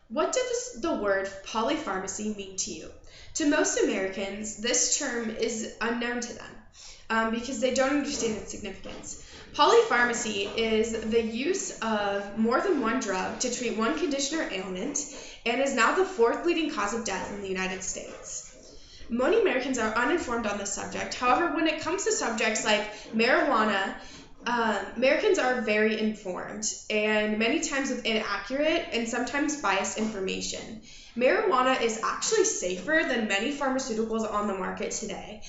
What does the word polypharmacy mean to you? To most Americans, this term is unknown to them because they don't understand its significance. Polypharmacy is the use of more than one drug to treat one condition or ailment and is now the fourth leading cause of death in the United States. Many Americans are uninformed on this subject. However, when it comes to subjects like marijuana, Americans are very informed and many times with inaccurate and sometimes biased information. Marijuana is actually safer than many pharmaceuticals on the market today.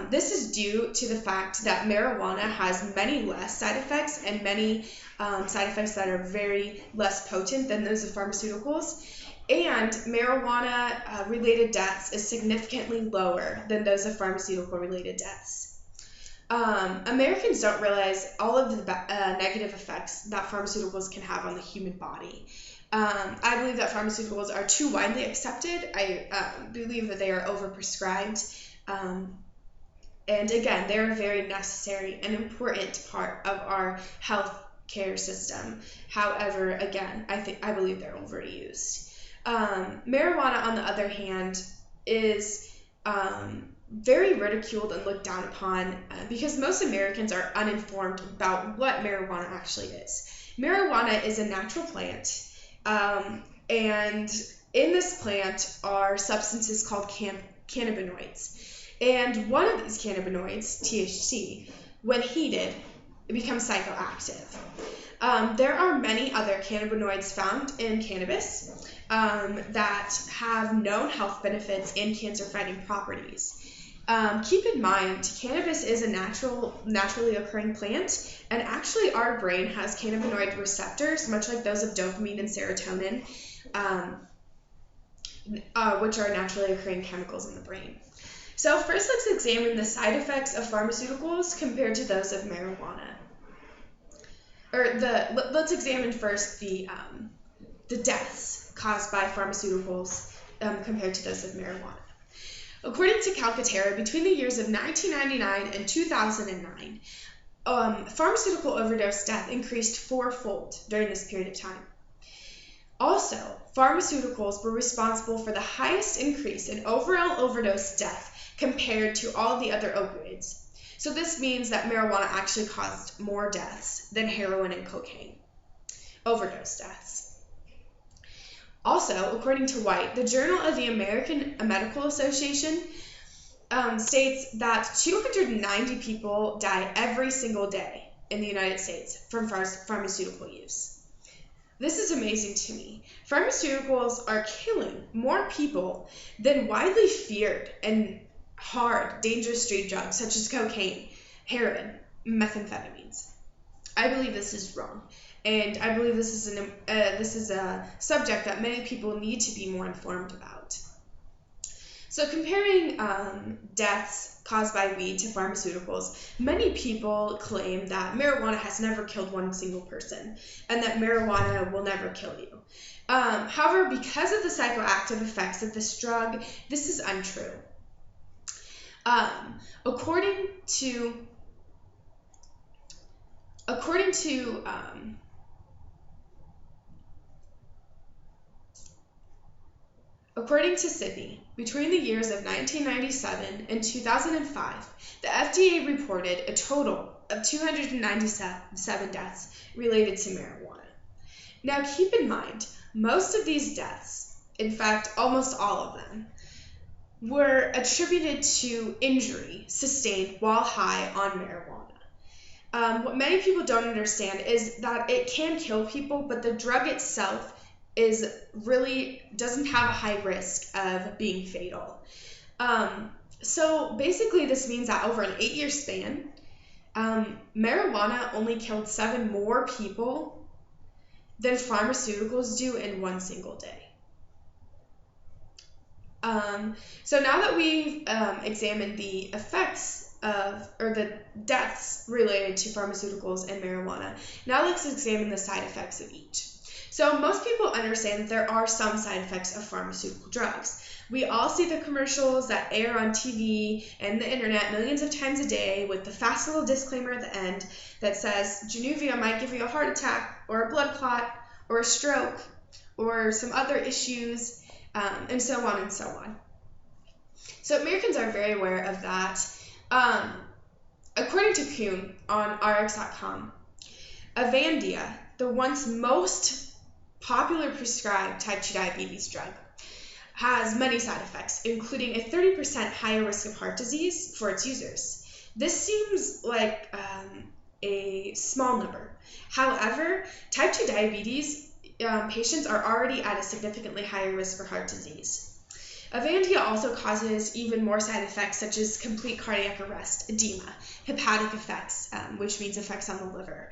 This is due to the fact that marijuana has many less side effects and many side effects that are very less potent than those of pharmaceuticals. And marijuana related deaths is significantly lower than those of pharmaceutical related deaths. Americans don't realize all of the negative effects that pharmaceuticals can have on the human body. I believe that pharmaceuticals are too widely accepted. I believe that they are overprescribed. And again, they're a very necessary and important part of our health care system. However, again, I believe they're overused. Marijuana, on the other hand, is very ridiculed and looked down upon because most Americans are uninformed about what marijuana actually is. Marijuana is a natural plant, and in this plant are substances called cannabinoids. And one of these cannabinoids, THC, when heated, it becomes psychoactive. There are many other cannabinoids found in cannabis that have known health benefits and cancer-fighting properties. Keep in mind, cannabis is a naturally occurring plant, and actually our brain has cannabinoid receptors, much like those of dopamine and serotonin, which are naturally occurring chemicals in the brain. So first, let's examine the side effects of pharmaceuticals compared to those of marijuana. Let's examine first the deaths caused by pharmaceuticals compared to those of marijuana. According to Calcaterra, between the years of 1999 and 2009, pharmaceutical overdose death increased fourfold during this period of time. Also, pharmaceuticals were responsible for the highest increase in overall overdose death compared to all of the other opioids. So this means that marijuana actually caused more deaths than heroin and cocaine overdose deaths. Also, according to White, the Journal of the American Medical Association states that 290 people die every single day in the United States from pharmaceutical use. This is amazing to me. Pharmaceuticals are killing more people than widely feared and hard, dangerous street drugs such as cocaine, heroin, methamphetamines. I believe this is wrong. And I believe this is a subject that many people need to be more informed about. So comparing deaths caused by weed to pharmaceuticals, many people claim that marijuana has never killed one single person and that marijuana will never kill you. However, because of the psychoactive effects of this drug, this is untrue. According to Sydney, between the years of 1997 and 2005, the FDA reported a total of 297 deaths related to marijuana. Now keep in mind, most of these deaths, in fact almost all of them, were attributed to injury sustained while high on marijuana. What many people don't understand is that it can kill people, but the drug itself doesn't have a high risk of being fatal. So basically this means that over an 8-year span, marijuana only killed 7 more people than pharmaceuticals do in one single day. So now that we've examined the effects or the deaths related to pharmaceuticals and marijuana, now let's examine the side effects of each. So most people understand that there are some side effects of pharmaceutical drugs. We all see the commercials that air on TV and the internet millions of times a day with the fast little disclaimer at the end that says Januvia might give you a heart attack or a blood clot or a stroke or some other issues, and so on and so on. So Americans are very aware of that. According to Kuhn on Rx.com, Avandia, the once most popular prescribed type 2 diabetes drug, has many side effects, including a 30% higher risk of heart disease for its users. This seems like a small number. However, type 2 diabetes patients are already at a significantly higher risk for heart disease. Avandia also causes even more side effects such as complete cardiac arrest, edema, hepatic effects, which means effects on the liver.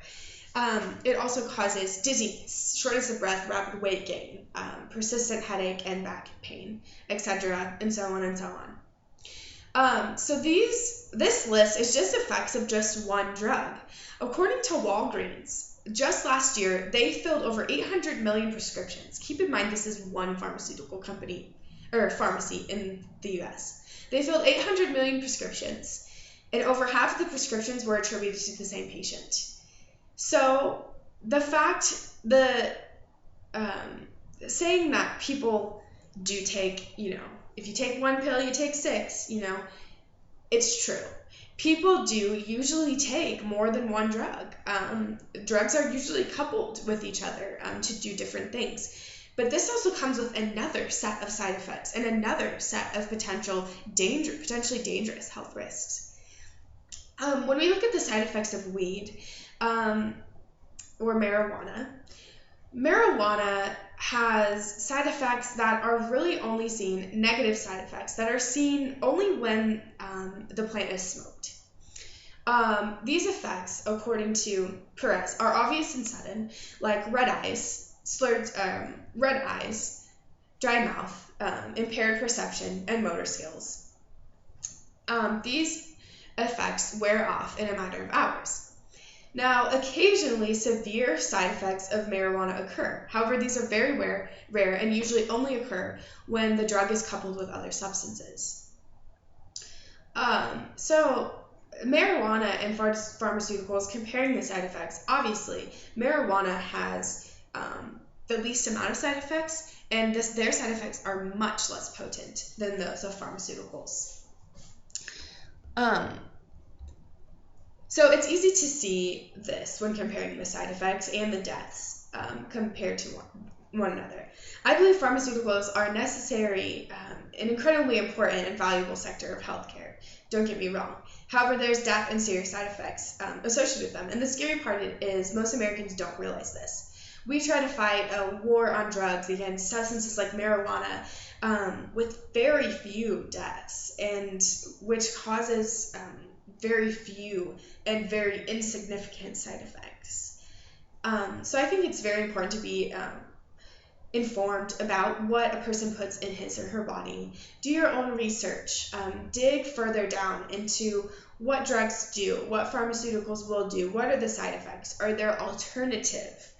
It also causes dizziness, shortness of breath, rapid weight gain, persistent headache and back pain, etc., and so on and so on. So this list is just effects of just one drug. According to Walgreens, just last year, they filled over 800 million prescriptions. Keep in mind this is one pharmaceutical company or pharmacy in the US. They filled 800 million prescriptions, and over half of the prescriptions were attributed to the same patient. So the saying that people do take, if you take one pill, you take 6, it's true. People do usually take more than one drug. Drugs are usually coupled with each other to do different things. But this also comes with another set of side effects and another set of potentially dangerous health risks. When we look at the side effects of weed or marijuana, marijuana has side effects that are really only seen, negative side effects that are seen only when the plant is smoked. These effects, according to Perez, are obvious and sudden, like red eyes, dry mouth, impaired perception, and motor skills. These effects wear off in a matter of hours. Now, occasionally severe side effects of marijuana occur. However, these are very rare and usually only occur when the drug is coupled with other substances. So marijuana and pharmaceuticals, comparing the side effects, obviously marijuana has the least amount of side effects, and their side effects are much less potent than those of pharmaceuticals. So it's easy to see this when comparing the side effects and the deaths compared to one another. I believe pharmaceuticals are necessary, an incredibly important and valuable sector of healthcare. Don't get me wrong. However, there's death and serious side effects associated with them. And the scary part is most Americans don't realize this. We try to fight a war on drugs against substances like marijuana with very few deaths, and which causes very few and very insignificant side effects. So I think it's very important to be informed about what a person puts in his or her body. Do your own research. Dig further down into what drugs do, what pharmaceuticals will do, what are the side effects, are there alternative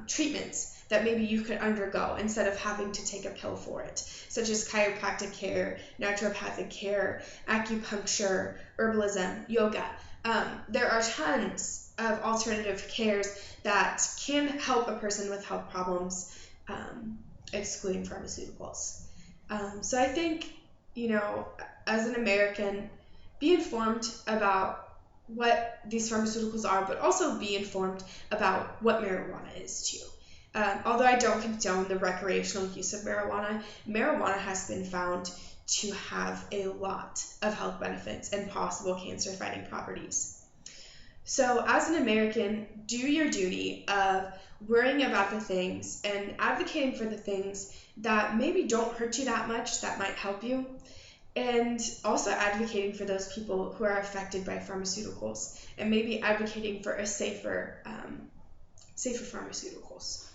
treatments that maybe you could undergo instead of having to take a pill for it, such as chiropractic care, naturopathic care, acupuncture, herbalism, yoga. There are tons of alternative cares that can help a person with health problems, excluding pharmaceuticals. So I think, as an American, be informed about what these pharmaceuticals are, but also be informed about what marijuana is too. Although I don't condone the recreational use of marijuana, marijuana has been found to have a lot of health benefits and possible cancer-fighting properties. So as an American, do your duty of worrying about the things and advocating for the things that maybe don't hurt you that much, that might help you, and also advocating for those people who are affected by pharmaceuticals, and maybe advocating for a safer pharmaceuticals.